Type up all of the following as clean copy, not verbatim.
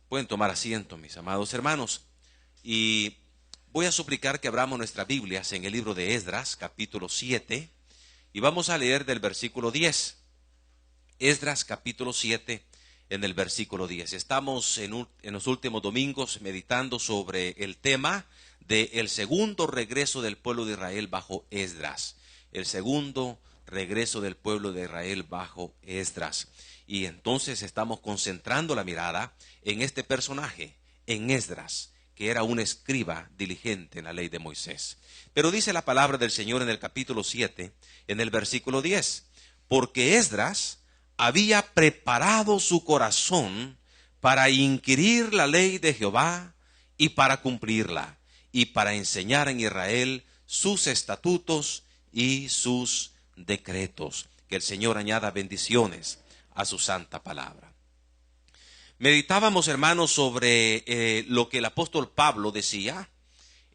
Pueden tomar asiento, mis amados hermanos. Y voy a suplicar que abramos nuestras Biblias en el libro de Esdras, capítulo 7. Y vamos a leer del versículo 10. Esdras, capítulo 7, en el versículo 10. Estamos en los últimos domingos meditando sobre el tema del segundo regreso del pueblo de Israel bajo Esdras. El segundo regreso del pueblo de Israel bajo Esdras. Y entonces estamos concentrando la mirada en este personaje, en Esdras, que era un escriba diligente en la ley de Moisés. Pero dice la palabra del Señor en el capítulo 7, en el versículo 10, porque Esdras había preparado su corazón para inquirir la ley de Jehová y para cumplirla, y para enseñar en Israel sus estatutos y sus decretos. Que el Señor añada bendiciones a su santa palabra. Meditábamos, hermanos, sobre lo que el apóstol Pablo decía,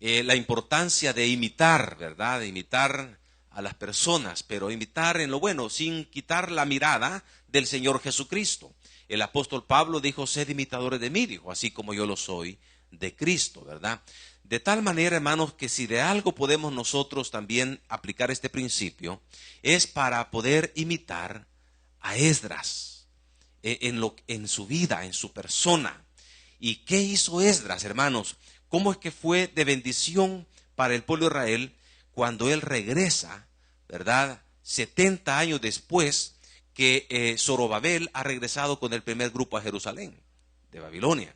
la importancia de imitar, ¿verdad? De imitar a las personas, pero imitar en lo bueno, sin quitar la mirada del Señor Jesucristo. El apóstol Pablo dijo, sed imitadores de mí, dijo, así como yo lo soy de Cristo, ¿verdad? De tal manera, hermanos, que si de algo podemos nosotros también aplicar este principio, es para poder imitar a Esdras en su vida, en su persona. ¿Y qué hizo Esdras, hermanos? ¿Cómo es que fue de bendición para el pueblo de Israel cuando él regresa, ¿verdad? 70 años después que Zorobabel ha regresado con el primer grupo a Jerusalén, de Babilonia.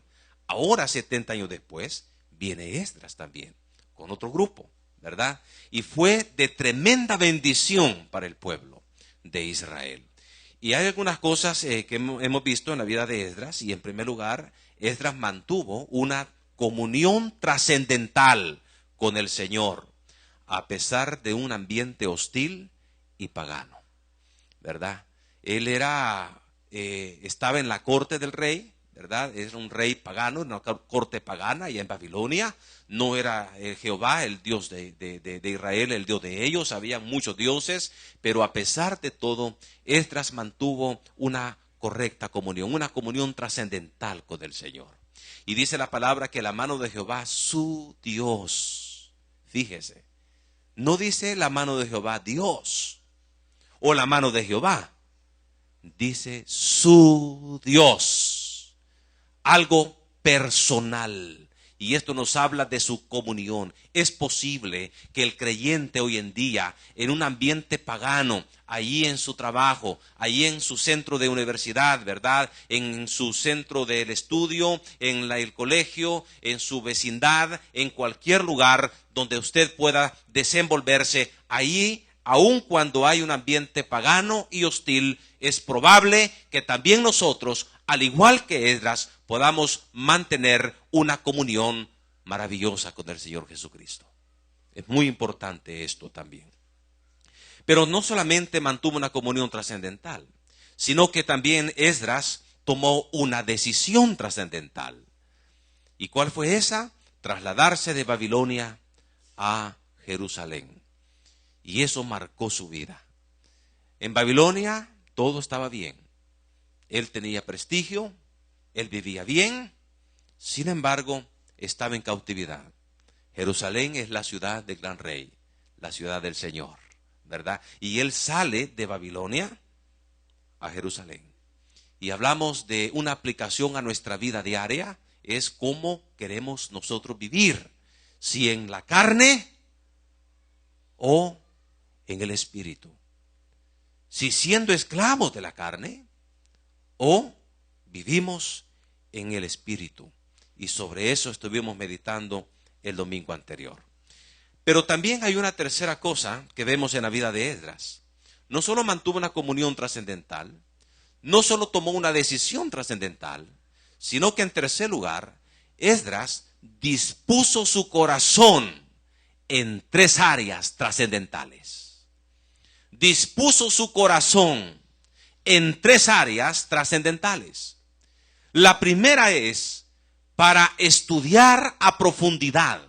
Ahora, 70 años después, viene Esdras también, con otro grupo, ¿verdad? Y fue de tremenda bendición para el pueblo de Israel. Y hay algunas cosas que hemos visto en la vida de Esdras, y en primer lugar, Esdras mantuvo una comunión trascendental con el Señor, a pesar de un ambiente hostil y pagano, ¿verdad? Él estaba en la corte del rey, ¿verdad? Era un rey pagano, una corte pagana, y en Babilonia no era Jehová, el Dios de Israel, el Dios de ellos. Había muchos dioses, pero a pesar de todo, Esdras mantuvo una correcta comunión, una comunión trascendental con el Señor. Y dice la palabra que la mano de Jehová, su Dios, fíjese, no dice la mano de Jehová Dios, o la mano de Jehová, dice su Dios, algo personal. Y esto nos habla de su comunión. Es posible que el creyente hoy en día, en un ambiente pagano, allí en su trabajo, allí en su centro de universidad, ¿verdad? En su centro del estudio, en el colegio, en su vecindad, en cualquier lugar donde usted pueda desenvolverse, allí, aun cuando hay un ambiente pagano y hostil, es probable que también nosotros, al igual que Esdras, podamos mantener una comunión maravillosa con el Señor Jesucristo. Es muy importante esto también. Pero no solamente mantuvo una comunión trascendental, sino que también Esdras tomó una decisión trascendental. ¿Y cuál fue esa? Trasladarse de Babilonia a Jerusalén. Y eso marcó su vida. En Babilonia todo estaba bien. Él tenía prestigio, él vivía bien, sin embargo, estaba en cautividad. Jerusalén es la ciudad del gran rey, la ciudad del Señor, ¿verdad? Y él sale de Babilonia a Jerusalén. Y hablamos de una aplicación a nuestra vida diaria, es cómo queremos nosotros vivir, si en la carne o en el espíritu. Si siendo esclavos de la carne o vivimos en el espíritu. Y sobre eso estuvimos meditando el domingo anterior. Pero también hay una tercera cosa que vemos en la vida de Esdras. No solo mantuvo una comunión trascendental, no solo tomó una decisión trascendental, sino que en tercer lugar, Esdras dispuso su corazón en tres áreas trascendentales. Dispuso su corazón en tres áreas trascendentales. La primera es para estudiar a profundidad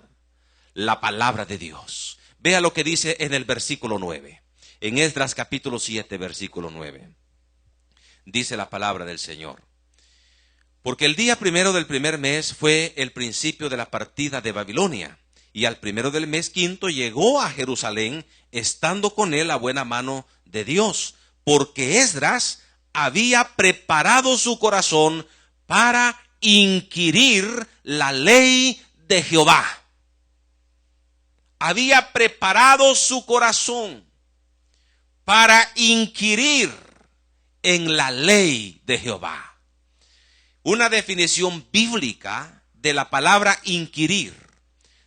la palabra de Dios. Vea lo que dice en el versículo 9. En Esdras capítulo 7, versículo 9. Dice la palabra del Señor. Porque el día primero del primer mes fue el principio de la partida de Babilonia. Y al primero del mes quinto llegó a Jerusalén, estando con él la buena mano de Dios. Porque Esdras había preparado su corazón para inquirir la ley de Jehová. Había preparado su corazón para inquirir en la ley de Jehová. Una definición bíblica de la palabra inquirir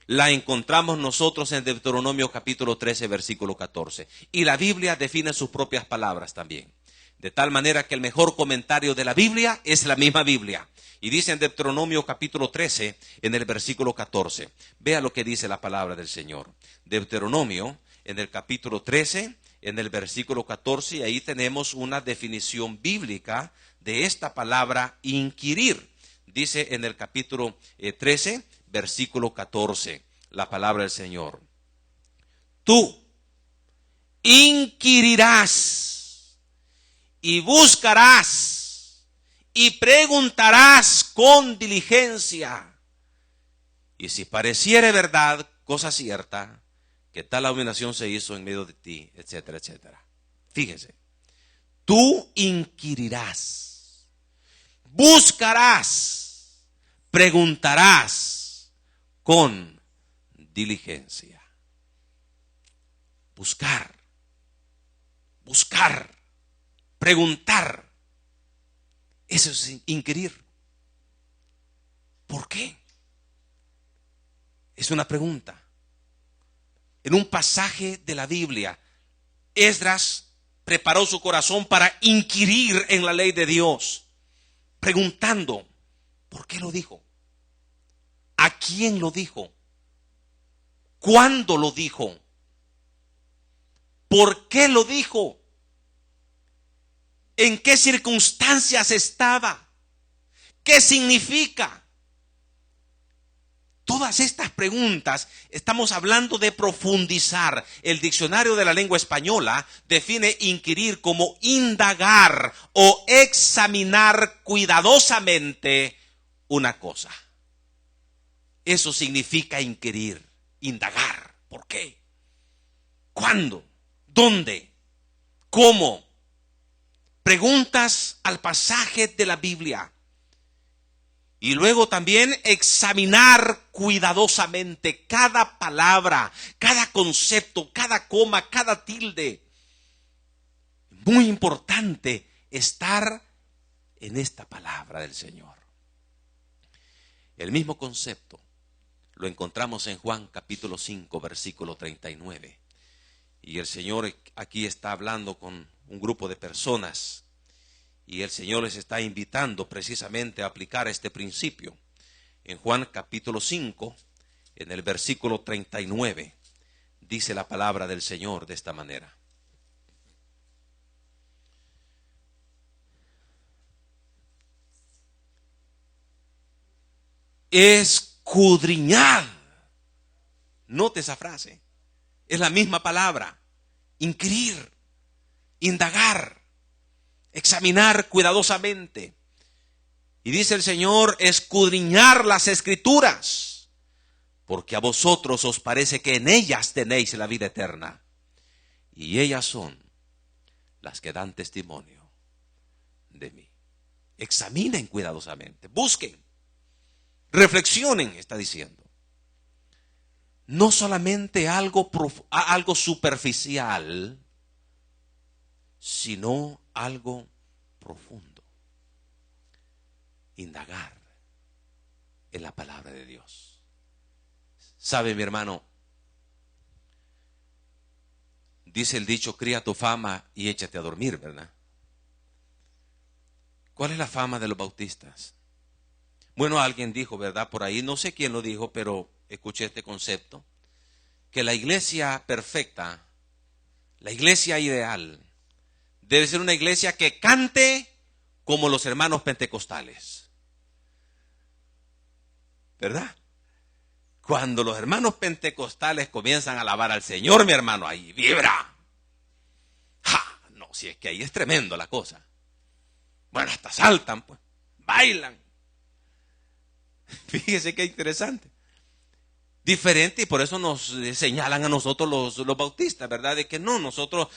la encontramos nosotros en Deuteronomio capítulo 13, versículo 14. Y la Biblia define sus propias palabras también. De tal manera que el mejor comentario de la Biblia es la misma Biblia. Y dice en Deuteronomio capítulo 13, en el versículo 14. Vea lo que dice la palabra del Señor. Deuteronomio, en el capítulo 13, en el versículo 14, y ahí tenemos una definición bíblica de esta palabra inquirir. Dice en el capítulo 13, versículo 14, la palabra del Señor. Tú inquirirás y buscarás y preguntarás con diligencia. Y si pareciere verdad, cosa cierta, que tal abominación se hizo en medio de ti, etcétera, etcétera. Fíjese, tú inquirirás, buscarás, preguntarás con diligencia. Buscar, preguntar. Eso es inquirir. ¿Por qué? Es una pregunta. En un pasaje de la Biblia, Esdras preparó su corazón para inquirir en la ley de Dios, preguntando, ¿por qué lo dijo? ¿A quién lo dijo? ¿Cuándo lo dijo? ¿Por qué lo dijo? ¿En qué circunstancias estaba? ¿Qué significa? Todas estas preguntas, estamos hablando de profundizar. El diccionario de la lengua española define inquirir como indagar o examinar cuidadosamente una cosa. Eso significa inquirir, indagar. ¿Por qué? ¿Cuándo? ¿Dónde? ¿Cómo? Preguntas al pasaje de la Biblia. Y luego también examinar cuidadosamente cada palabra, cada concepto, cada coma, cada tilde. Muy importante estar en esta palabra del Señor. El mismo concepto lo encontramos en Juan capítulo 5, versículo 39. Y el Señor aquí está hablando con un grupo de personas. Y el Señor les está invitando precisamente a aplicar este principio. En Juan capítulo 5, en el versículo 39, dice la palabra del Señor de esta manera. Escudriñad. Note esa frase. Es la misma palabra. Inquirir, indagar, examinar cuidadosamente. Y dice el Señor, escudriñar las Escrituras, porque a vosotros os parece que en ellas tenéis la vida eterna. Y ellas son las que dan testimonio de mí. Examinen cuidadosamente, busquen, reflexionen, está diciendo. No solamente algo superficial, sino algo profundo. Indagar en la palabra de Dios. ¿Sabe, mi hermano? Dice el dicho, cría tu fama y échate a dormir, ¿verdad? ¿Cuál es la fama de los bautistas? Bueno, alguien dijo, ¿verdad? Por ahí, no sé quién lo dijo, pero escuché este concepto, que la iglesia perfecta, la iglesia ideal, debe ser una iglesia que cante como los hermanos pentecostales. ¿Verdad? Cuando los hermanos pentecostales comienzan a alabar al Señor, mi hermano, ahí vibra. ¡Ja! No, si es que ahí es tremendo la cosa. Bueno, hasta saltan, pues, bailan. Fíjese qué interesante. Diferente, y por eso nos señalan a nosotros los bautistas, ¿verdad? De que no, nosotros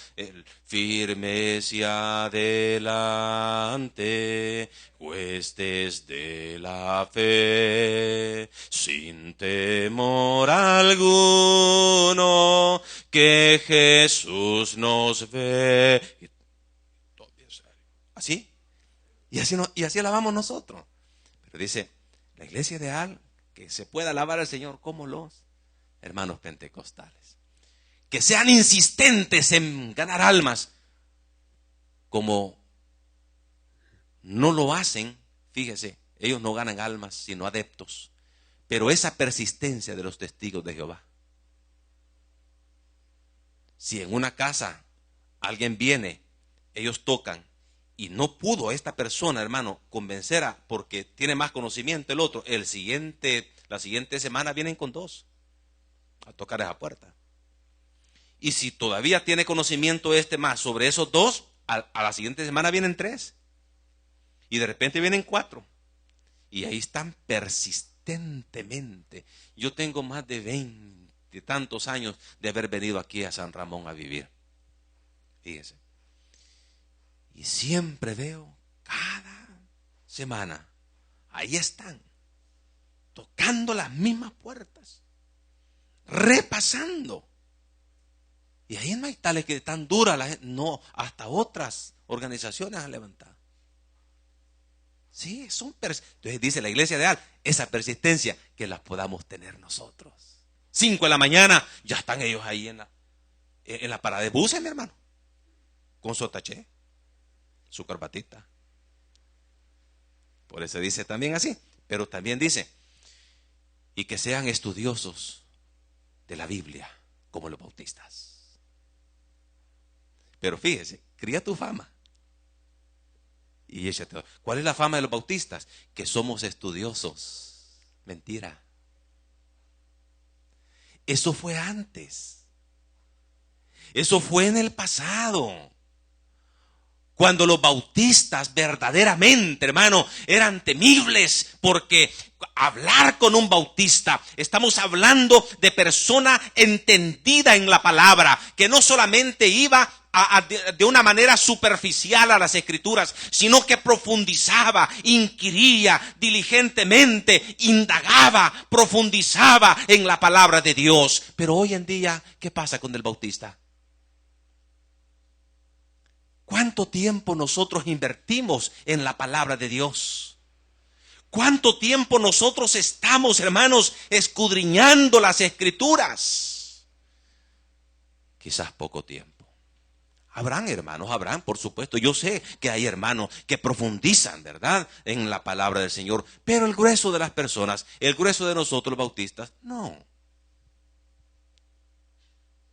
firmes y adelante, huestes de la fe, sin temor alguno, que Jesús nos ve. ¿Así? Y así alabamos nosotros. Pero dice, la iglesia ideal, que se pueda alabar al Señor como los hermanos pentecostales. Que sean insistentes en ganar almas, como no lo hacen, fíjese, ellos no ganan almas, sino adeptos. Pero esa persistencia de los testigos de Jehová. Si en una casa alguien viene, ellos tocan, y no pudo esta persona, hermano, convencer porque tiene más conocimiento el otro, la siguiente semana vienen con 2 a tocar esa puerta. Y si todavía tiene conocimiento más sobre esos 2, a la siguiente semana vienen 3. Y de repente vienen 4. Y ahí están persistentemente. Yo tengo más de 20 tantos años de haber venido aquí a San Ramón a vivir. Fíjense. Y siempre veo, cada semana, ahí están, tocando las mismas puertas, repasando. Y ahí no hay tales que tan duras la gente, no, hasta otras organizaciones han levantado. Sí, entonces dice la iglesia ideal, esa persistencia que la podamos tener nosotros. 5 de la mañana, ya están ellos ahí en la parada de buses, mi hermano, con su taché, su corbatita. Por eso dice también así, pero también dice, y que sean estudiosos de la Biblia, como los bautistas. Pero fíjese, cría tu fama. Y échate. ¿Cuál es la fama de los bautistas? Que somos estudiosos. Mentira. Eso fue antes. Eso fue en el pasado. Cuando los bautistas verdaderamente, hermano, eran temibles, porque hablar con un bautista, estamos hablando de persona entendida en la palabra, que no solamente iba de una manera superficial a las escrituras, sino que profundizaba, inquiría diligentemente, indagaba, profundizaba en la palabra de Dios. Pero hoy en día, ¿qué pasa con el bautista? ¿Cuánto tiempo nosotros invertimos en la palabra de Dios? ¿Cuánto tiempo nosotros estamos, hermanos, escudriñando las escrituras? Quizás poco tiempo. Habrán hermanos, por supuesto. Yo sé que hay hermanos que profundizan, ¿verdad?, en la palabra del Señor. Pero el grueso de las personas, el grueso de nosotros los bautistas, no.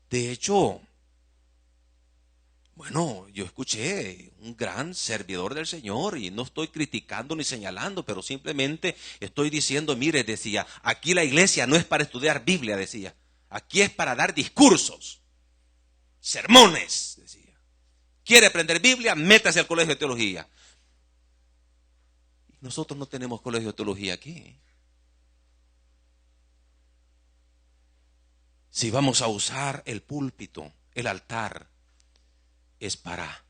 De hecho, bueno, yo escuché un gran servidor del Señor y no estoy criticando ni señalando, pero simplemente estoy diciendo, mire, decía, aquí la iglesia no es para estudiar Biblia, decía. Aquí es para dar discursos, sermones, decía. ¿Quiere aprender Biblia? Métase al colegio de teología. Nosotros no tenemos colegio de teología aquí. Si vamos a usar el púlpito, el altar, es para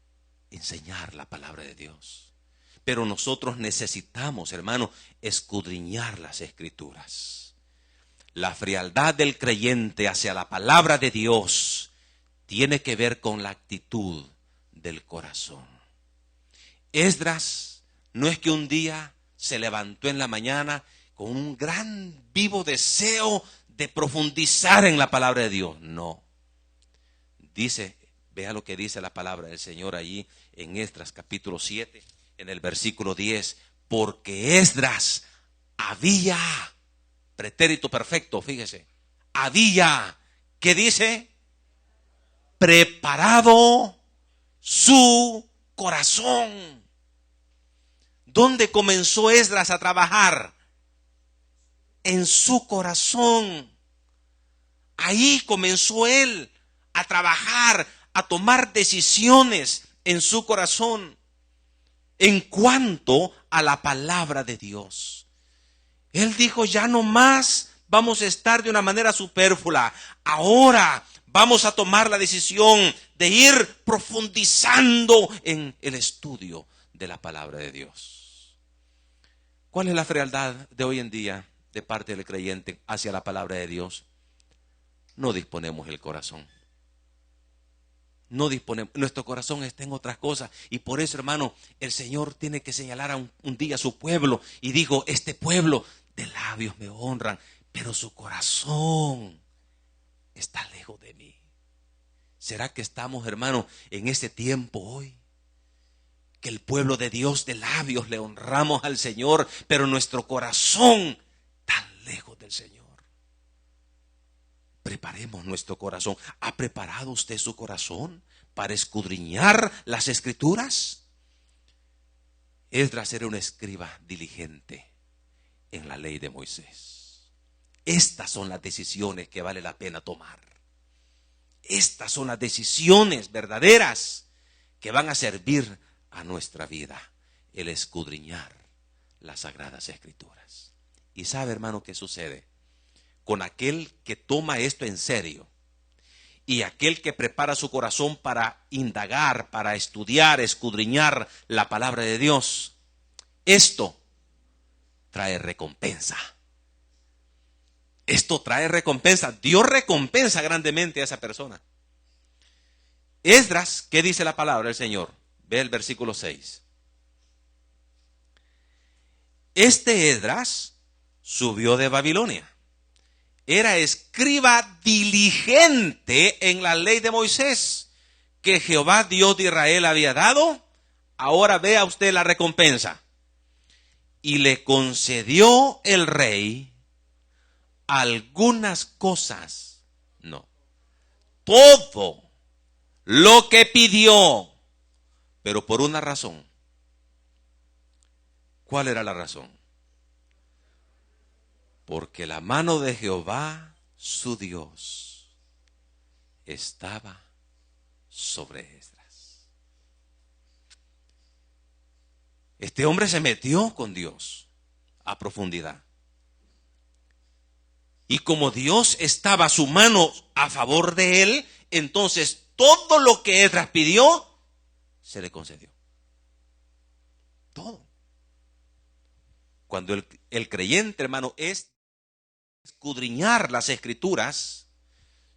enseñar la palabra de Dios. Pero nosotros necesitamos, hermano, escudriñar las escrituras. La frialdad del creyente hacia la palabra de Dios tiene que ver con la actitud del corazón. Esdras no es que un día se levantó en la mañana con un gran vivo deseo de profundizar en la palabra de Dios. No. Dice, vea lo que dice la palabra del Señor allí en Esdras capítulo 7, en el versículo 10. Porque Esdras había, pretérito perfecto, fíjese, había, ¿qué dice? Preparado su corazón. ¿Dónde comenzó Esdras a trabajar? En su corazón. Ahí comenzó él a trabajar, a tomar decisiones en su corazón en cuanto a la palabra de Dios. Él dijo, ya no más vamos a estar de una manera superflua. Ahora vamos a tomar la decisión de ir profundizando en el estudio de la palabra de Dios. ¿Cuál es la frialdad de hoy en día de parte del creyente hacia la palabra de Dios? No disponemos el corazón. No disponemos, nuestro corazón está en otras cosas. Y por eso, hermano, el Señor tiene que señalar un día a su pueblo. Y dijo, este pueblo de labios me honran, pero su corazón está lejos de mí. ¿Será que estamos, hermano, en ese tiempo hoy? Que el pueblo de Dios de labios le honramos al Señor, pero nuestro corazón tan lejos del Señor. Preparemos nuestro corazón. ¿Ha preparado usted su corazón para escudriñar las Escrituras? Esdras era un escriba diligente en la ley de Moisés. Estas son las decisiones que vale la pena tomar. Estas son las decisiones verdaderas que van a servir a nuestra vida. El escudriñar las Sagradas Escrituras. ¿Y sabe, hermano, qué sucede? Con aquel que toma esto en serio y aquel que prepara su corazón para indagar, para estudiar, escudriñar la palabra de Dios, esto trae recompensa. Esto trae recompensa. Dios recompensa grandemente a esa persona. Esdras, ¿qué dice la palabra del Señor? Ve el versículo 6. Este Esdras subió de Babilonia. Era escriba diligente en la ley de Moisés, que Jehová Dios de Israel había dado. Ahora vea usted la recompensa. Y le concedió el rey algunas cosas, no, todo lo que pidió, pero por una razón. ¿Cuál era la razón? Porque la mano de Jehová, su Dios, estaba sobre Esdras. Este hombre se metió con Dios a profundidad. Y como Dios estaba su mano a favor de él, entonces todo lo que Esdras pidió, se le concedió. Todo. Cuando el creyente, hermano, es escudriñar las Escrituras,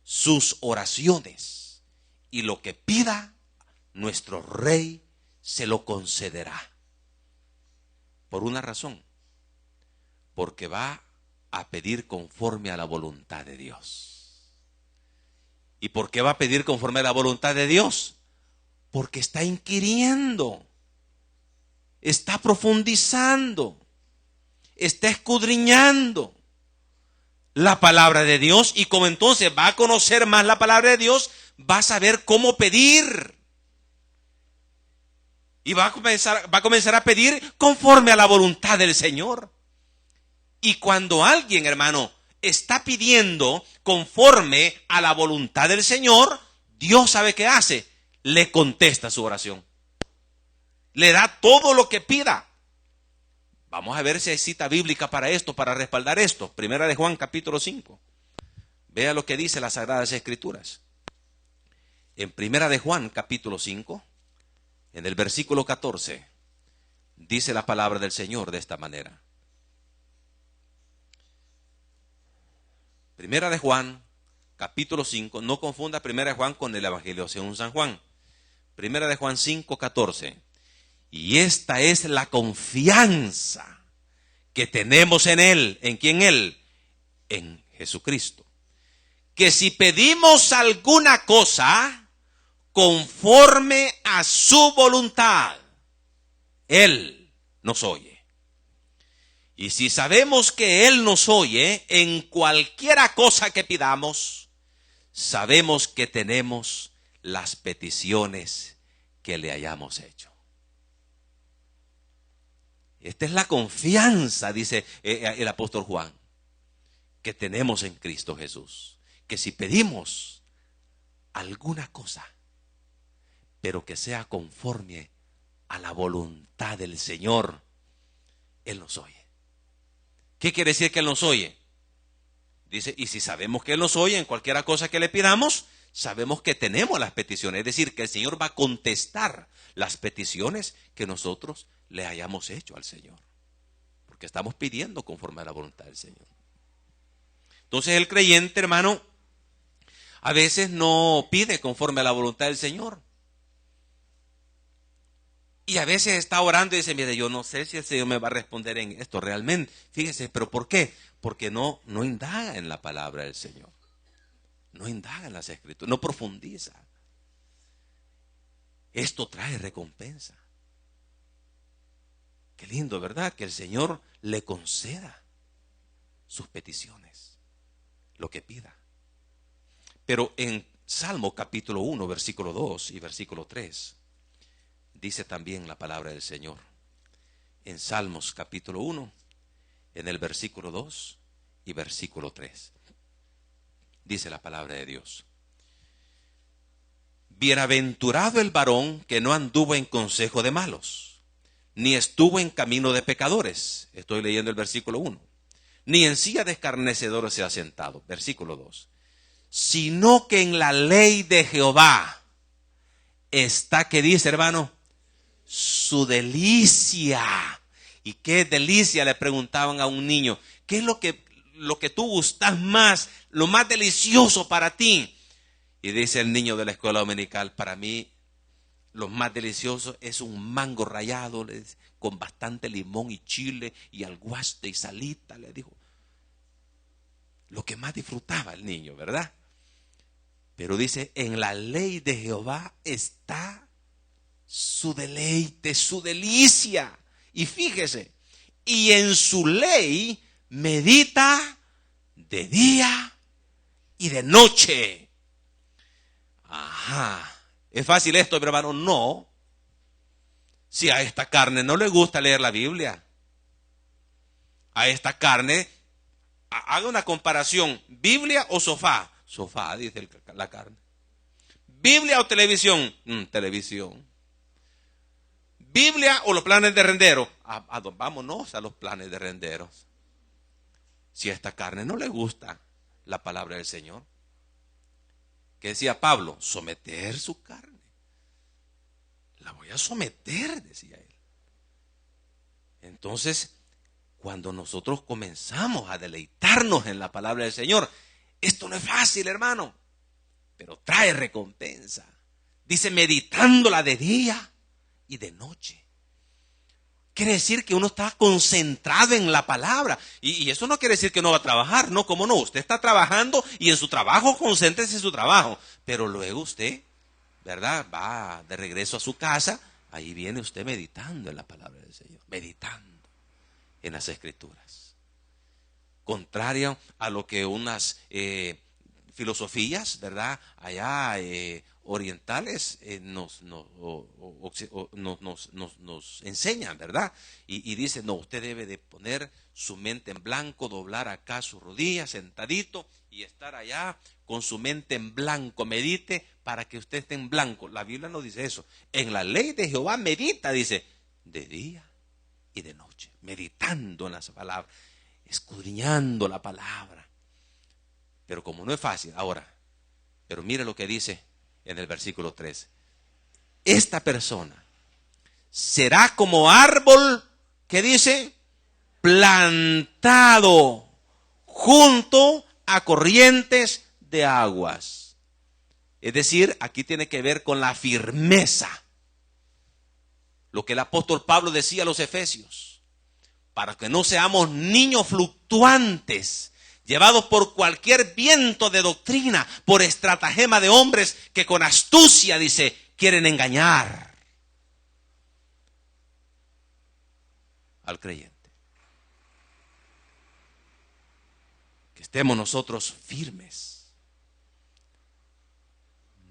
sus oraciones y lo que pida, nuestro Rey se lo concederá. Por una razón, porque va a pedir conforme a la voluntad de Dios. ¿Y por qué va a pedir conforme a la voluntad de Dios? Porque está inquiriendo, está profundizando, está escudriñando la palabra de Dios, y como entonces va a conocer más la palabra de Dios, va a saber cómo pedir. Y va a comenzar a pedir conforme a la voluntad del Señor. Y cuando alguien, hermano, está pidiendo conforme a la voluntad del Señor, Dios sabe qué hace. Le contesta su oración. Le da todo lo que pida. Vamos a ver si hay cita bíblica para esto, para respaldar esto. Primera de Juan, capítulo 5. Vea lo que dice las Sagradas Escrituras. En Primera de Juan, capítulo 5, en el versículo 14, dice la palabra del Señor de esta manera. Primera de Juan, capítulo 5, no confunda Primera de Juan con el Evangelio según San Juan. Primera de Juan 5, 14. Y esta es la confianza que tenemos en Él. ¿En quién Él? En Jesucristo. Que si pedimos alguna cosa conforme a su voluntad, Él nos oye. Y si sabemos que Él nos oye en cualquiera cosa que pidamos, sabemos que tenemos las peticiones que le hayamos hecho. Esta es la confianza, dice el apóstol Juan, que tenemos en Cristo Jesús. Que si pedimos alguna cosa, pero que sea conforme a la voluntad del Señor, Él nos oye. ¿Qué quiere decir que Él nos oye? Dice, y si sabemos que Él nos oye en cualquier cosa que le pidamos, sabemos que tenemos las peticiones. Es decir, que el Señor va a contestar las peticiones que nosotros le hayamos hecho al Señor. Porque estamos pidiendo conforme a la voluntad del Señor. Entonces el creyente, hermano, a veces no pide conforme a la voluntad del Señor. Y a veces está orando y dice, mire, yo no sé si el Señor me va a responder en esto realmente. Fíjese, ¿pero por qué? Porque no indaga en la palabra del Señor. No indaga en las Escrituras, no profundiza. Esto trae recompensa. Qué lindo, ¿verdad? Que el Señor le conceda sus peticiones, lo que pida. Pero en Salmo capítulo 1, versículo 2 y versículo 3, dice también la palabra del Señor. En Salmos capítulo 1, en el versículo 2 y versículo 3, dice la palabra de Dios. Bienaventurado el varón que no anduvo en consejo de malos, ni estuvo en camino de pecadores. Estoy leyendo el versículo 1. Ni en silla de escarnecedores se ha sentado. Versículo 2. Sino que en la ley de Jehová está, ¿qué dice, hermano? Su delicia. ¿Y qué delicia? Le preguntaban a un niño. ¿Qué es lo que tú gustas más? Lo más delicioso para ti. Y dice el niño de la escuela dominical, para mí lo más delicioso es un mango rallado con bastante limón y chile y alguaste y salita, le dijo. Lo que más disfrutaba el niño, ¿verdad? Pero dice, en la ley de Jehová está su deleite, su delicia. Y fíjese, y en su ley medita de día y de noche. Ajá. ¿Es fácil esto, mi hermano? No. Si a esta carne no le gusta leer la Biblia, a esta carne, haga una comparación, ¿Biblia o sofá? Sofá, dice la carne. ¿Biblia o televisión? Televisión. ¿Biblia o los planes de rendero? Vámonos a los planes de renderos. Si a esta carne no le gusta la palabra del Señor. ¿Qué decía Pablo? Someter su carne. La voy a someter, decía él. Entonces, cuando nosotros comenzamos a deleitarnos en la palabra del Señor, esto no es fácil, hermano, pero trae recompensa. Dice, meditándola de día y de noche. Quiere decir que uno está concentrado en la palabra. Y eso no quiere decir que no va a trabajar. No, cómo no. Usted está trabajando y en su trabajo, concéntrese en su trabajo. Pero luego usted, ¿verdad? Va de regreso a su casa. Ahí viene usted meditando en la palabra del Señor. Meditando en las Escrituras. Contrario a lo que unas filosofías, ¿verdad? Allá orientales nos enseñan, ¿verdad? Y dicen, no, usted debe de poner su mente en blanco, doblar acá sus rodillas, sentadito, y estar allá con su mente en blanco. Medite para que usted esté en blanco. La Biblia no dice eso. En la ley de Jehová medita, dice, de día y de noche, meditando en las palabras, escudriñando la palabra. Pero como no es fácil, ahora, pero mire lo que dice en el versículo 3. Esta persona será como árbol, ¿qué dice? Plantado junto a corrientes de aguas. Es decir, aquí tiene que ver con la firmeza. Lo que el apóstol Pablo decía a los efesios. Para que no seamos niños fluctuantes, llevados por cualquier viento de doctrina, por estratagema de hombres que con astucia, dice, quieren engañar al creyente. Que estemos nosotros firmes,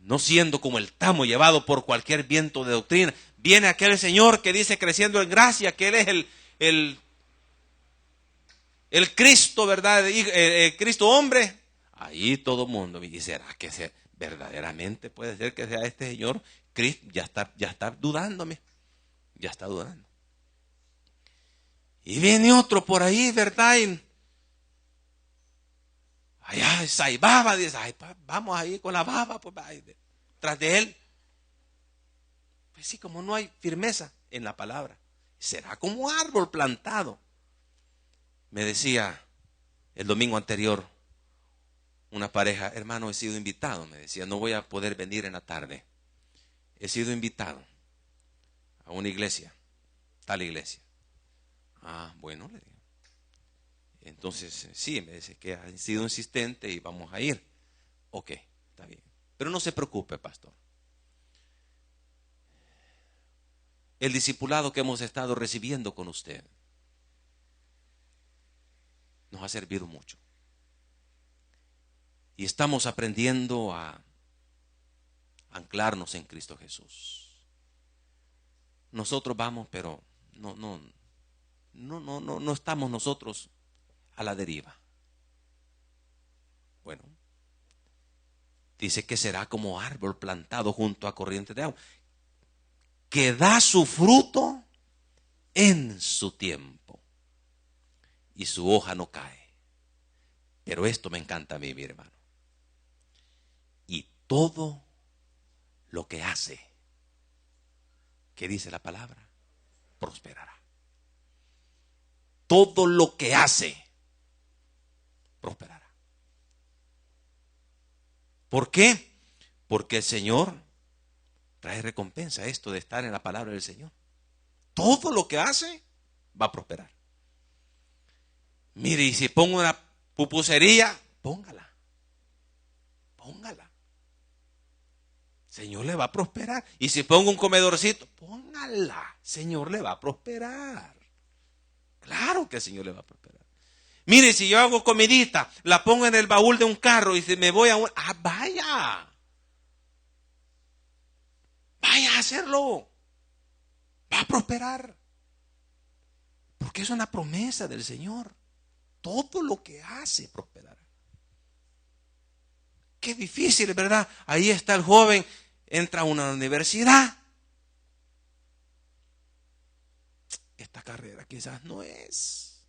no siendo como el tamo llevado por cualquier viento de doctrina. Viene aquel Señor que dice, creciendo en gracia, que Él es el Cristo, ¿verdad? El Cristo hombre. Ahí todo el mundo. ¿Y será que verdaderamente puede ser que sea este Señor Cristo? Ya está dudándome. Ya está dudando. Y viene otro por ahí, ¿verdad? Y allá hay baba, dice, ay, vamos ahí con la baba, pues tras de él. Pues sí, como no hay firmeza en la palabra, será como árbol plantado. Me decía el domingo anterior una pareja, hermano, he sido invitado, me decía, no voy a poder venir en la tarde. He sido invitado a una iglesia, tal iglesia. Ah, bueno, le digo. Entonces, sí, me dice que ha sido insistente y vamos a ir. Ok, está bien. Pero no se preocupe, pastor. El discipulado que hemos estado recibiendo con usted nos ha servido mucho. Y estamos aprendiendo a anclarnos en Cristo Jesús. Nosotros vamos, pero no estamos nosotros a la deriva. Bueno, dice que será como árbol plantado junto a corrientes de agua, que da su fruto en su tiempo y su hoja no cae. Pero esto me encanta a mí, mi hermano. Y todo lo que hace, ¿qué dice la palabra? Prosperará. Todo lo que hace, prosperará. ¿Por qué? Porque el Señor trae recompensa, esto de estar en la palabra del Señor. Todo lo que hace va a prosperar. Mire, y si pongo una pupusería, póngala. Señor le va a prosperar. Y si pongo un comedorcito, póngala. Señor le va a prosperar. Claro que el Señor le va a prosperar. Mire, si yo hago comidita, la pongo en el baúl de un carro y si me voy a un... vaya. Vaya a hacerlo. Va a prosperar. Porque es una promesa del Señor. Todo lo que hace prosperará. Qué difícil, ¿verdad? Ahí está el joven, entra a una universidad. Esta carrera quizás no es.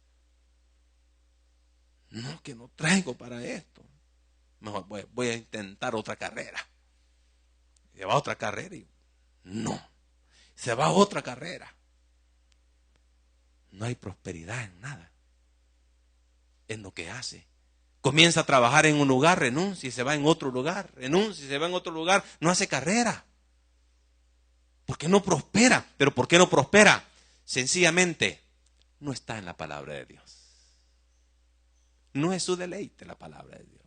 No, que no traigo para esto. Mejor voy a intentar otra carrera. Se va a otra carrera y no. Se va a otra carrera. No hay prosperidad en nada. En lo que hace. Comienza a trabajar en un lugar, renuncia y se va en otro lugar. Renuncia y se va en otro lugar. No hace carrera. Porque no prospera. ¿Pero por qué no prospera? Sencillamente no está en la palabra de Dios. No es su deleite la palabra de Dios.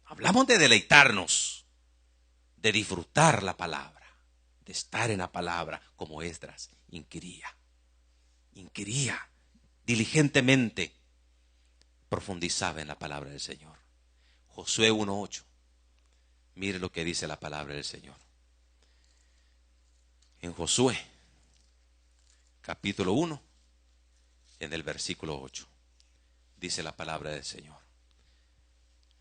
Hablamos de deleitarnos, de disfrutar la palabra, de estar en la palabra como Esdras inquiría diligentemente, profundizaba en la palabra del Señor. Josué 1:8. Mire lo que dice la palabra del Señor. En Josué, capítulo 1, en el versículo 8, dice la palabra del Señor.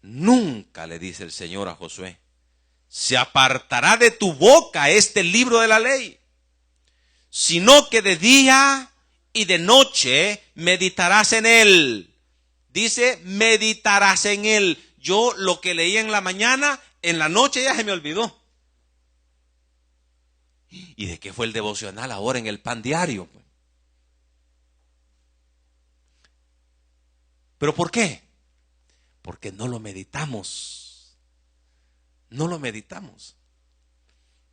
Nunca, le dice el Señor a Josué, se apartará de tu boca este libro de la ley, sino que de día y de noche meditarás en él. Dice, meditarás en él. Yo lo que leí en la mañana, en la noche ya se me olvidó. ¿Y de qué fue el devocional ahora en el pan diario? ¿Pero por qué? Porque no lo meditamos. No lo meditamos.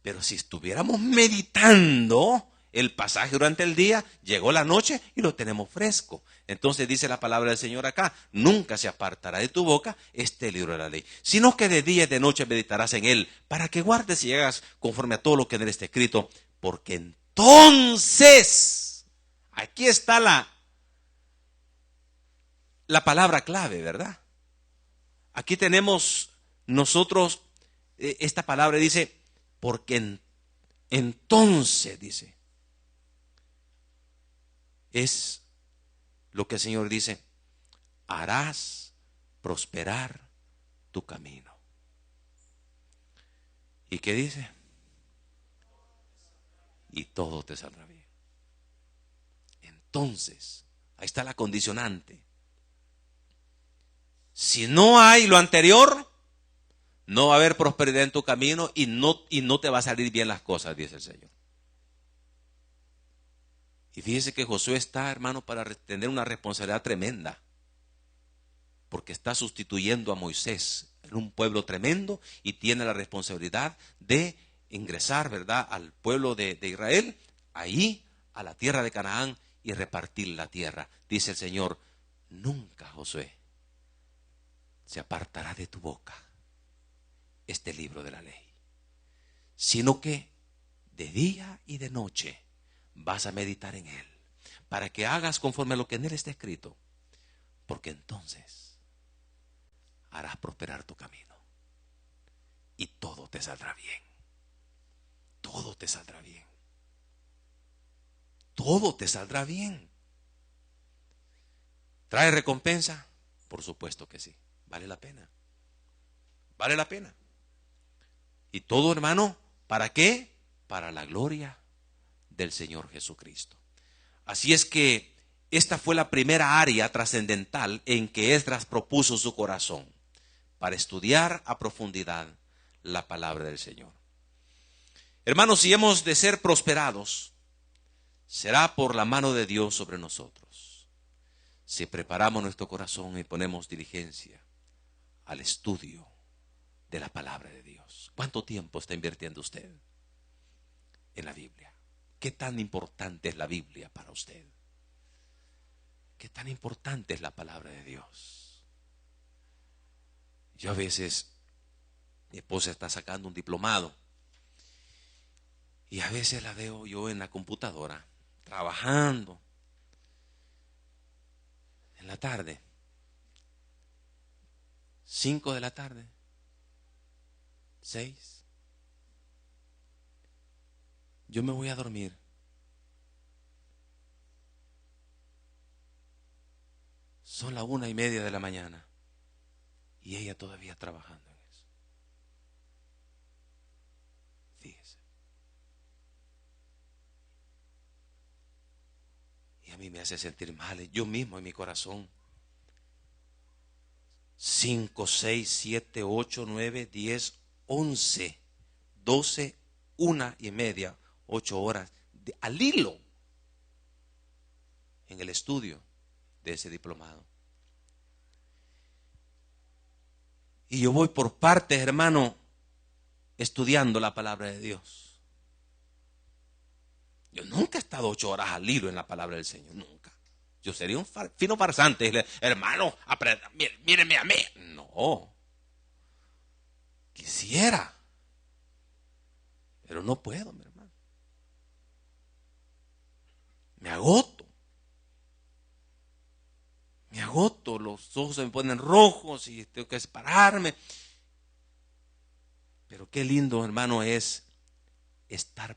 Pero si estuviéramos meditando el pasaje durante el día, llegó la noche y lo tenemos fresco. Entonces dice la palabra del Señor acá, nunca se apartará de tu boca este libro de la ley, sino que de día y de noche meditarás en él, para que guardes y hagas conforme a todo lo que en él está escrito, porque entonces, aquí está la palabra clave, ¿verdad? Aquí tenemos nosotros, esta palabra dice, porque entonces, dice, es lo que el Señor dice, harás prosperar tu camino. ¿Y qué dice? Y todo te saldrá bien. entonces, ahí está la condicionante. Si no hay lo anterior, no va a haber prosperidad en tu camino y no te va a salir bien las cosas, dice el Señor. Y fíjese que Josué está, hermano, para tener una responsabilidad tremenda, porque está sustituyendo a Moisés en un pueblo tremendo y tiene la responsabilidad de ingresar, ¿verdad?, al pueblo de Israel, ahí a la tierra de Canaán y repartir la tierra. Dice el Señor, nunca, Josué, se apartará de tu boca este libro de la ley, sino que de día y de noche vas a meditar en él, para que hagas conforme a lo que en él está escrito, porque entonces harás prosperar tu camino y todo te saldrá bien. Todo te saldrá bien. Todo te saldrá bien. ¿Trae recompensa? Por supuesto que sí. Vale la pena. Vale la pena. Y todo, hermano, ¿para qué? Para la gloria del Señor Jesucristo. Así es que esta fue la primera área trascendental en que Esdras propuso su corazón para estudiar a profundidad la palabra del Señor. Hermanos, si hemos de ser prosperados, será por la mano de Dios sobre nosotros. Si preparamos nuestro corazón y ponemos diligencia al estudio de la palabra de Dios. ¿Cuánto tiempo está invirtiendo usted en la Biblia? ¿Qué tan importante es la Biblia para usted? ¿Qué tan importante es la palabra de Dios? Yo a veces, mi esposa está sacando un diplomado y a veces la veo yo en la computadora, trabajando en la tarde, 5 de la tarde, 6. Yo me voy a dormir. Son las 1:30 de la mañana y ella todavía trabajando en eso. Fíjese. Y a mí me hace sentir mal, yo mismo en mi corazón. 5, 6, 7, 8, 9, 10, 11, 12, 1:30, 8 horas al hilo en el estudio de ese diplomado. Y yo voy por partes, hermano, estudiando la palabra de Dios. Yo nunca he estado 8 horas al hilo en la palabra del Señor, nunca. Yo sería un fino farsante, hermano, míreme a mí. No, quisiera, pero no puedo, mi hermano. Me agoto, los ojos se me ponen rojos y tengo que separarme. Pero qué lindo, hermano, es estar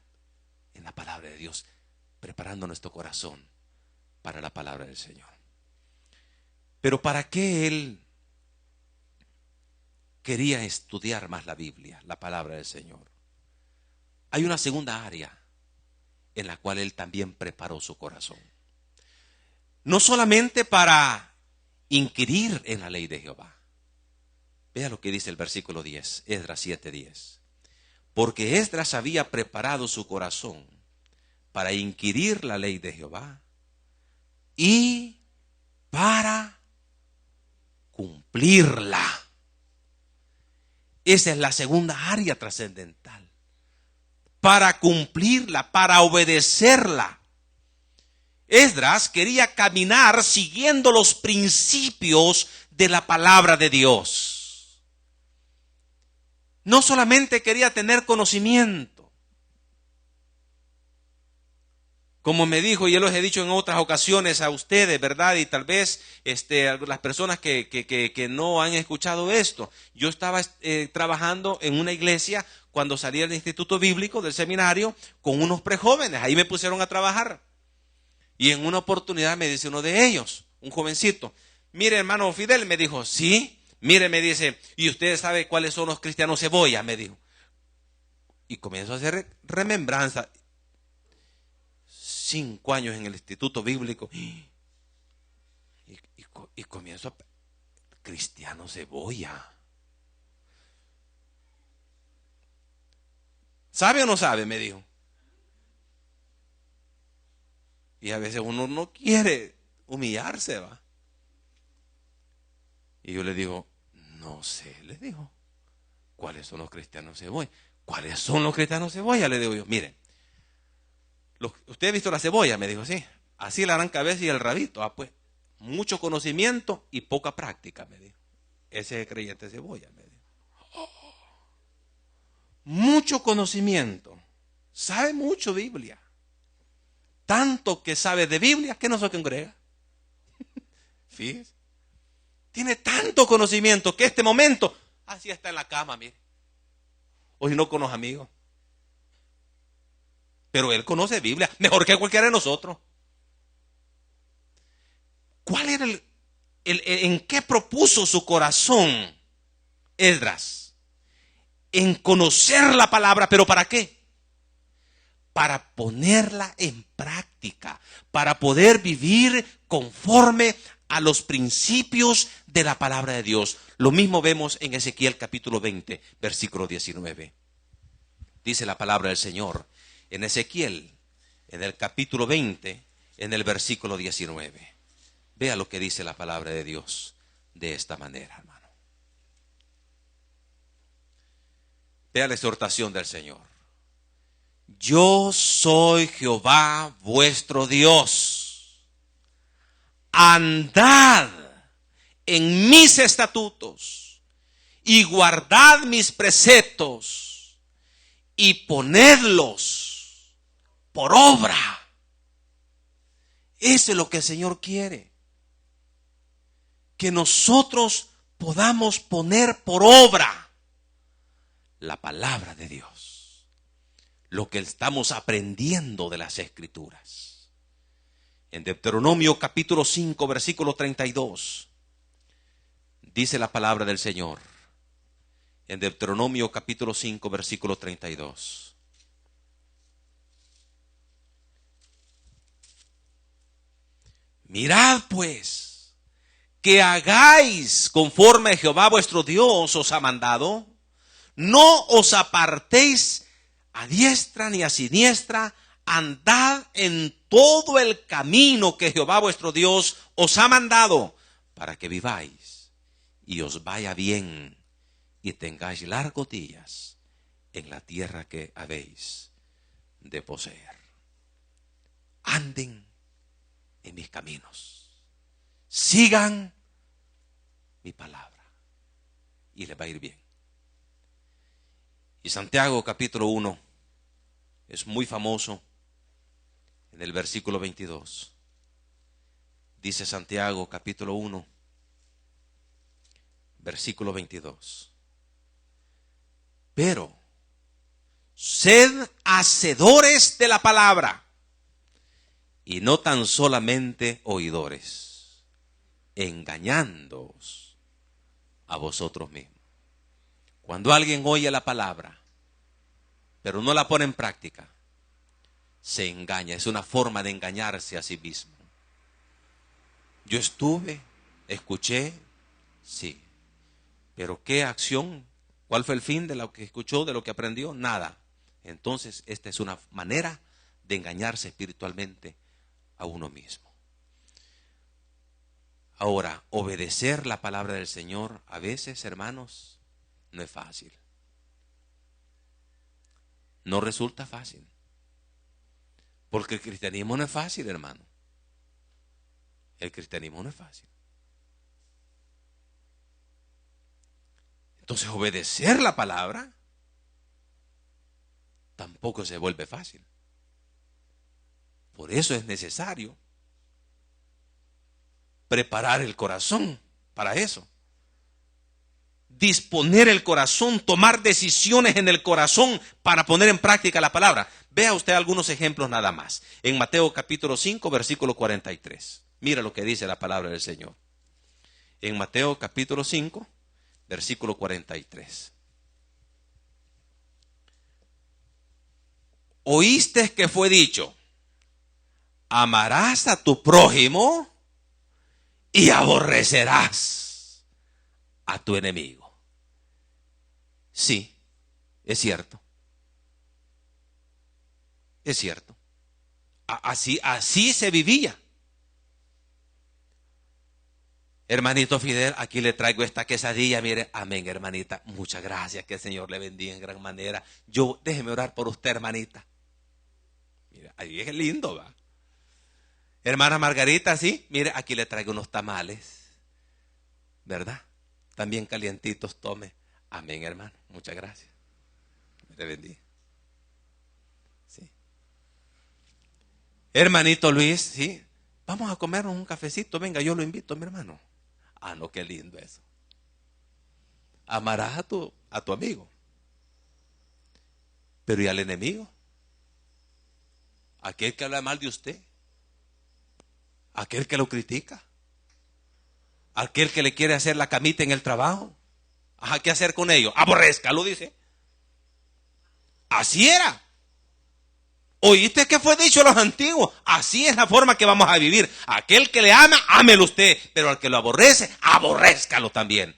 en la palabra de Dios, preparando nuestro corazón para la palabra del Señor. Pero ¿para qué él quería estudiar más la Biblia, la palabra del Señor? Hay una segunda área en la cual él también preparó su corazón. No solamente para inquirir en la ley de Jehová. Vea lo que dice el versículo 10, Esdras 7:10. Porque Esdras había preparado su corazón para inquirir la ley de Jehová y para cumplirla. Esa es la segunda área trascendental. Para cumplirla, para obedecerla. Esdras quería caminar siguiendo los principios de la palabra de Dios. No solamente quería tener conocimiento. Como me dijo, y yo los he dicho en otras ocasiones a ustedes, ¿verdad? Y tal vez las personas que no han escuchado esto. Yo estaba trabajando en una iglesia cuando salí del instituto bíblico, del seminario, con unos prejóvenes. Ahí me pusieron a trabajar. Y en una oportunidad me dice uno de ellos, un jovencito, mire hermano Fidel, me dijo, sí, mire, me dice, y usted sabe cuáles son los cristianos cebolla, me dijo. Y comienzo a hacer remembranza. 5 años en el instituto bíblico y comienzo a... Cristiano Cebolla. ¿Sabe o no sabe? Me dijo. Y a veces uno no quiere humillarse, ¿va? Y yo le digo, no sé, le digo, ¿cuáles son los cristianos cebolla? ¿Cuáles son los cristianos cebolla? Le digo yo, mire, ¿usted ha visto la cebolla? Me dijo, sí, así la gran cabeza y el rabito. Ah, pues, mucho conocimiento y poca práctica, me dijo. Ese es el creyente cebolla, me dijo. Mucho conocimiento, sabe mucho Biblia. Tanto que sabe de Biblia que no se congrega. Fíjese. Tiene tanto conocimiento que este momento, así está en la cama, mire. Hoy no con los amigos. Pero él conoce Biblia mejor que cualquiera de nosotros. ¿Cuál era en qué propuso su corazón Esdras? En conocer la palabra, ¿pero para qué? Para ponerla en práctica, para poder vivir conforme a los principios de la palabra de Dios. Lo mismo vemos en Ezequiel capítulo 20, versículo 19. Dice la palabra del Señor en Ezequiel, en el capítulo 20, en el versículo 19. Vea lo que dice la palabra de Dios de esta manera, hermano. Vea la exhortación del Señor. Yo soy Jehová vuestro Dios. Andad en mis estatutos y guardad mis preceptos y ponedlos por obra. Eso es lo que el Señor quiere. Que nosotros podamos poner por obra la palabra de Dios. Lo que estamos aprendiendo de las Escrituras. En Deuteronomio capítulo 5, versículo 32, dice la palabra del Señor. En Deuteronomio capítulo 5, versículo 32. Mirad pues, que hagáis conforme a Jehová vuestro Dios os ha mandado. No os apartéis a diestra ni a siniestra, andad en todo el camino que Jehová vuestro Dios os ha mandado, para que viváis y os vaya bien y tengáis largos días en la tierra que habéis de poseer. Anden en mis caminos, sigan mi palabra y les va a ir bien. Y Santiago capítulo 1 es muy famoso. En el versículo 22 dice Santiago capítulo 1 versículo 22. Pero sed hacedores de la palabra y no tan solamente oidores, engañándoos a vosotros mismos. Cuando alguien oye la palabra, pero no la pone en práctica, se engaña. Es una forma de engañarse a sí mismo. Yo estuve, escuché, sí. Pero ¿qué acción? ¿Cuál fue el fin de lo que escuchó, de lo que aprendió? Nada. Entonces, esta es una manera de engañarse espiritualmente a uno mismo. Ahora, obedecer la palabra del Señor, a veces, hermanos, no es fácil. No resulta fácil. Porque el cristianismo no es fácil, hermano. El cristianismo no es fácil. Entonces, obedecer la palabra tampoco se vuelve fácil. Por eso es necesario preparar el corazón para eso. Disponer el corazón, tomar decisiones en el corazón para poner en práctica la palabra. Vea usted algunos ejemplos nada más. En Mateo capítulo 5, versículo 43. Mira lo que dice la palabra del Señor. En Mateo capítulo 5, versículo 43. Oíste que fue dicho, Amarás a tu prójimo y aborrecerás a tu enemigo. Sí, es cierto. Es cierto. Así se vivía. Hermanito Fidel, aquí le traigo esta quesadilla. Mire, amén, hermanita. Muchas gracias, que el Señor le bendiga en gran manera. Déjeme orar por usted, hermanita. Mire, ahí es lindo, va. Hermana Margarita, sí, mire, aquí le traigo unos tamales, ¿verdad? También calientitos, tome. Amén, hermano, muchas gracias. Le bendiga. Sí. Hermanito Luis, sí, vamos a comernos un cafecito. Venga, yo lo invito, mi hermano. Ah, no, qué lindo eso. Amarás a tu amigo. Pero ¿y al enemigo? Aquel que habla mal de usted. Aquel que lo critica. Aquel que le quiere hacer la camita en el trabajo. Ajá, ¿qué hacer con ellos? Aborrézcalo, dice. Así era. ¿Oíste qué fue dicho a los antiguos? Así es la forma que vamos a vivir. Aquel que le ama, ámelo usted. Pero al que lo aborrece, aborrézcalo también.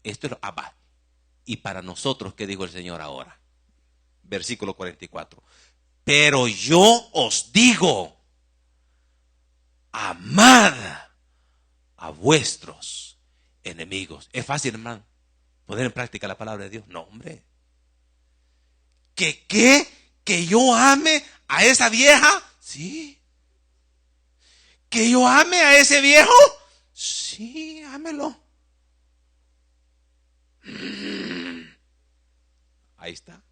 Esto es lo abad. Y para nosotros, ¿qué dijo el Señor ahora? Versículo 44. Pero yo os digo, amad a vuestros enemigos. Es fácil, hermano, poner en práctica la palabra de Dios. No, hombre. ¿Que yo ame a esa vieja? Sí. ¿Que yo ame a ese viejo? Sí, ámelo. Ahí está.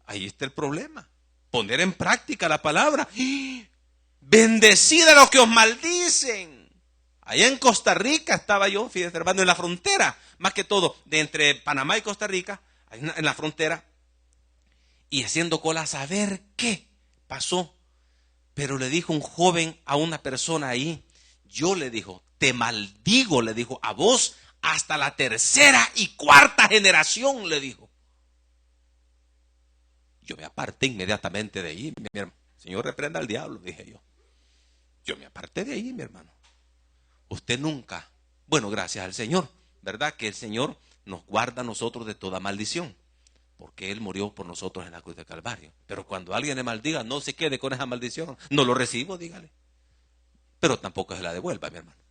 Ahí está el problema. Poner en práctica la palabra. Bendecid a los que os maldicen. Allá en Costa Rica estaba yo, fíjate, hermano, en la frontera, más que todo, de entre Panamá y Costa Rica, en la frontera, y haciendo cola a saber qué pasó. Pero le dijo un joven a una persona ahí, yo le dijo, te maldigo, le dijo, a vos hasta la tercera y cuarta generación, le dijo. Yo me aparté inmediatamente de ahí, mi hermano. Señor, reprenda al diablo, dije yo. Yo me aparté de ahí, mi hermano. Usted nunca, bueno, gracias al Señor, ¿verdad? Que el Señor nos guarda a nosotros de toda maldición, porque Él murió por nosotros en la cruz de Calvario. Pero cuando alguien le maldiga, no se quede con esa maldición. No lo recibo, dígale. Pero tampoco se la devuelva, mi hermano.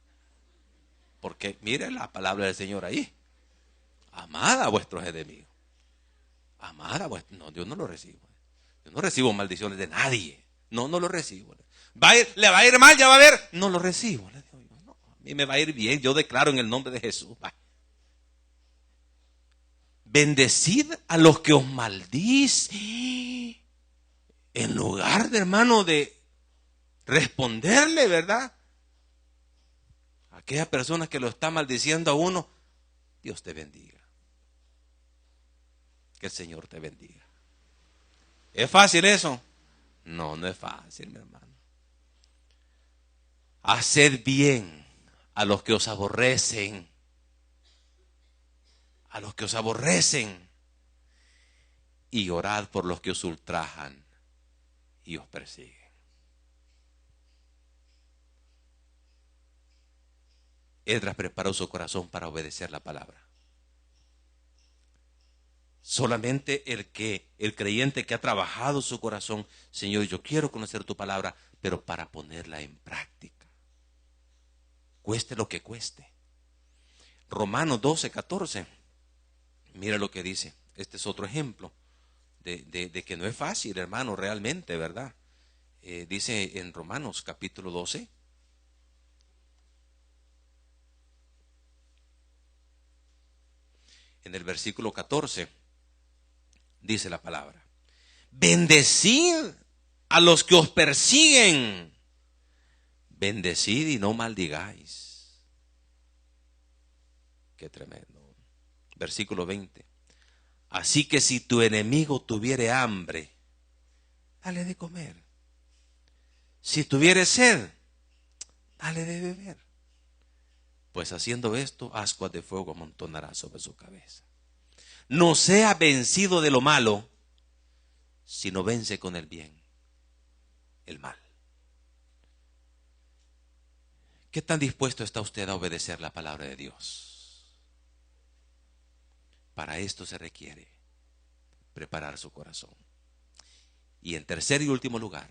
Porque mire la palabra del Señor ahí. Amad a vuestros enemigos. Amad a vuestros... No, Dios no lo recibo. Yo no recibo maldiciones de nadie. No lo recibo. Le va a ir mal, ya va a ver. No lo recibo. Le digo yo, no, a mí me va a ir bien. Yo declaro en el nombre de Jesús. Va. Bendecid a los que os maldicen. En lugar de, hermano, de responderle, ¿verdad? Aquella persona que lo está maldiciendo a uno, Dios te bendiga. Que el Señor te bendiga. ¿Es fácil eso? No, no es fácil, mi hermano. Haced bien a los que os aborrecen. A los que os aborrecen. Y orad por los que os ultrajan y os persiguen. Esdras preparó su corazón para obedecer la palabra. Solamente el creyente que ha trabajado su corazón, Señor, yo quiero conocer tu palabra, pero para ponerla en práctica. Cueste lo que cueste. Romanos 12:14. Mira lo que dice. Este es otro ejemplo de que no es fácil, hermano, realmente, ¿verdad? Dice en Romanos capítulo 12. En el versículo 14. Dice la palabra. Bendecid a los que os persiguen. Bendecid y no maldigáis. Qué tremendo. Versículo 20. Así que si tu enemigo tuviere hambre, dale de comer. Si tuviere sed, dale de beber. Pues haciendo esto, ascuas de fuego amontonará sobre su cabeza. No sea vencido de lo malo, sino vence con el bien el mal. ¿Qué tan dispuesto está usted a obedecer la palabra de Dios? Para esto se requiere preparar su corazón. Y en tercer y último lugar,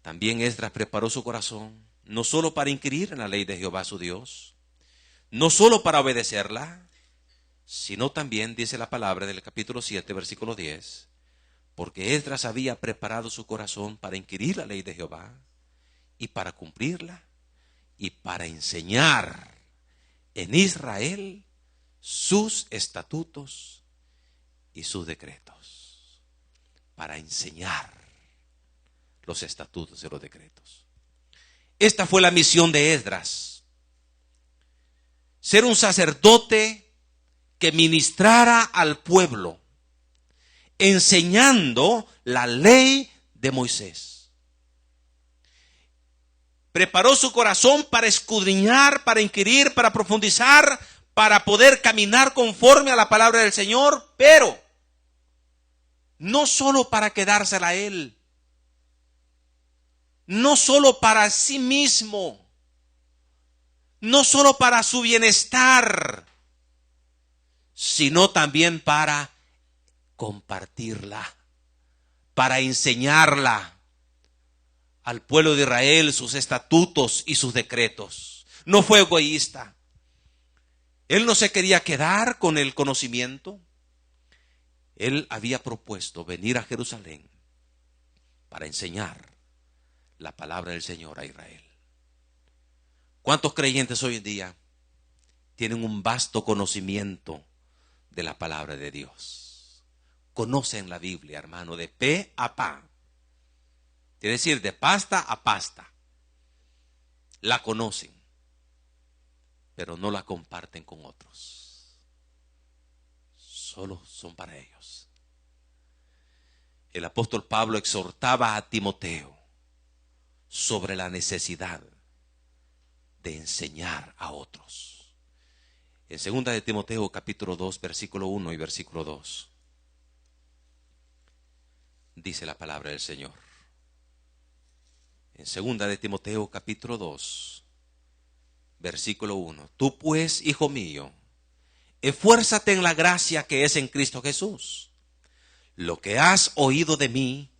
también Esdras preparó su corazón, no solo para inquirir en la ley de Jehová su Dios, no solo para obedecerla, sino también, dice la palabra del capítulo 7, versículo 10, porque Esdras había preparado su corazón para inquirir la ley de Jehová y para cumplirla y para enseñar en Israel sus estatutos y sus decretos. Para enseñar los estatutos y los decretos. Esta fue la misión de Esdras. Ser un sacerdote que ministrara al pueblo, enseñando la ley de Moisés. Preparó su corazón para escudriñar, para inquirir, para profundizar, para poder caminar conforme a la palabra del Señor, pero no solo para quedársela a él, no solo para sí mismo, no solo para su bienestar, sino también para compartirla, para enseñarla al pueblo de Israel, sus estatutos y sus decretos. No fue egoísta. Él no se quería quedar con el conocimiento. Él había propuesto venir a Jerusalén para enseñar la palabra del Señor a Israel. ¿Cuántos creyentes hoy en día tienen un vasto conocimiento de la palabra de Dios? Conocen la Biblia, hermano, de pe a pa. Quiere decir, de pasta a pasta. La conocen, pero no la comparten con otros. Solo son para ellos. El apóstol Pablo exhortaba a Timoteo sobre la necesidad de enseñar a otros. En 2 de Timoteo capítulo 2, versículo 1 y versículo 2, dice la palabra del Señor. En 2 de Timoteo capítulo 2, versículo 1. Tú pues, hijo mío, esfuérzate en la gracia que es en Cristo Jesús. Lo que has oído de mí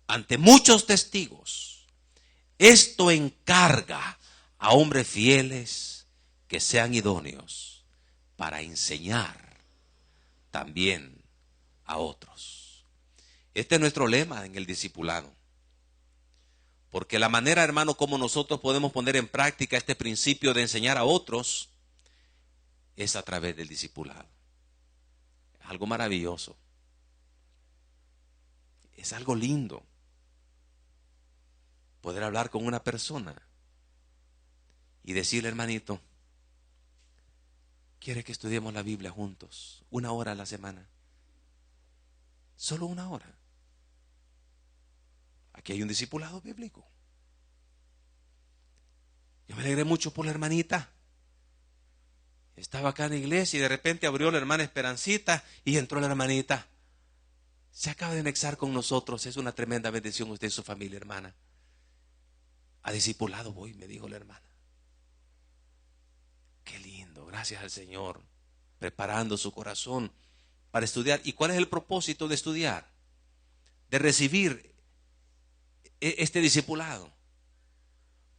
ante muchos testigos, esto encarga a hombres fieles que sean idóneos para enseñar también a otros. Este es nuestro lema en el discipulado. Porque la manera, hermano, como nosotros podemos poner en práctica este principio de enseñar a otros es a través del discipulado. Es algo maravilloso. Es algo lindo poder hablar con una persona y decirle, hermanito, ¿quiere que estudiemos la Biblia juntos? 1 hora a la semana. Solo 1 hora. Aquí hay un discipulado bíblico. Yo me alegré mucho por la hermanita. Estaba acá en la iglesia y de repente abrió la hermana Esperancita y entró la hermanita. Se acaba de anexar con nosotros. Es una tremenda bendición usted y su familia, hermana. A discipulado voy, me dijo la hermana. Qué lindo, gracias al Señor. Preparando su corazón para estudiar. ¿Y cuál es el propósito de estudiar? De recibir este discipulado.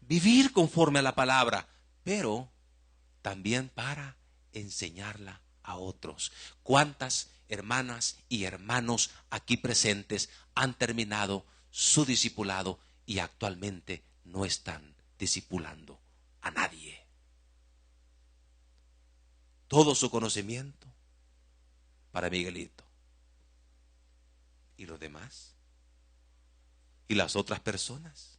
Vivir conforme a la palabra, pero también para enseñarla a otros. ¿Cuántas hermanas y hermanos aquí presentes han terminado su discipulado y actualmente no están discipulando a nadie? Todo su conocimiento para Miguelito. ¿Y los demás? ¿Y las otras personas?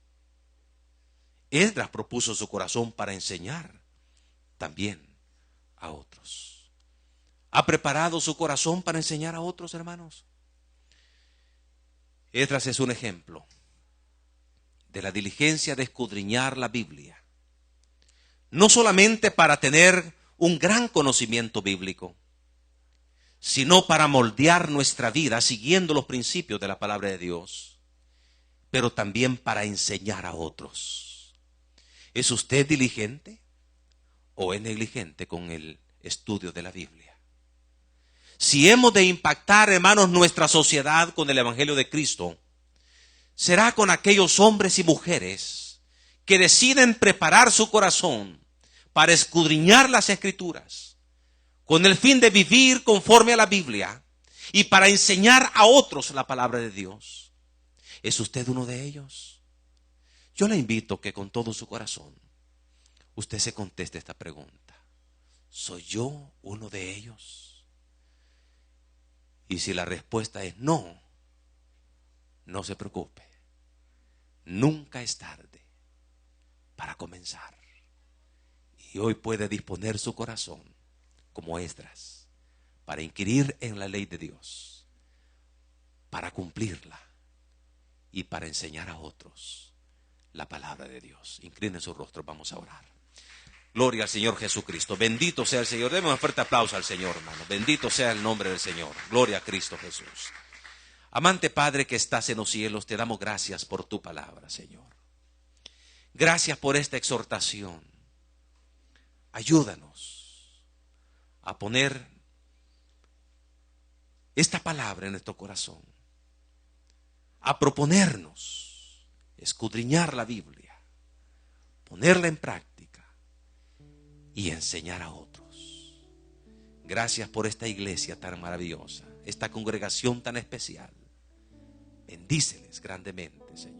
Esdras propuso su corazón para enseñar también a otros. ¿Ha preparado su corazón para enseñar a otros, hermanos? Esdras es un ejemplo de la diligencia de escudriñar la Biblia. No solamente para tener un gran conocimiento bíblico, sino para moldear nuestra vida siguiendo los principios de la palabra de Dios. pero también para enseñar a otros. ¿Es usted diligente o es negligente con el estudio de la Biblia? Si hemos de impactar, hermanos, nuestra sociedad con el Evangelio de Cristo, será con aquellos hombres y mujeres que deciden preparar su corazón para escudriñar las Escrituras, con el fin de vivir conforme a la Biblia y para enseñar a otros la palabra de Dios. ¿Es usted uno de ellos? Yo le invito que con todo su corazón usted se conteste esta pregunta: ¿soy yo uno de ellos? Y si la respuesta es no, no se preocupe. Nunca es tarde para comenzar. Y hoy puede disponer su corazón como Esdras para inquirir en la ley de Dios, para cumplirla y para enseñar a otros la palabra de Dios. Incline su rostro, vamos a orar. Gloria al Señor Jesucristo. Bendito sea el Señor. Demos un fuerte aplauso al Señor, hermano. Bendito sea el nombre del Señor. Gloria a Cristo Jesús. Amante Padre que estás en los cielos, te damos gracias por tu palabra, Señor. Gracias por esta exhortación. Ayúdanos a poner esta palabra en nuestro corazón, a proponernos escudriñar la Biblia, ponerla en práctica y enseñar a otros. Gracias por esta iglesia tan maravillosa, esta congregación tan especial. Bendíceles grandemente, Señor.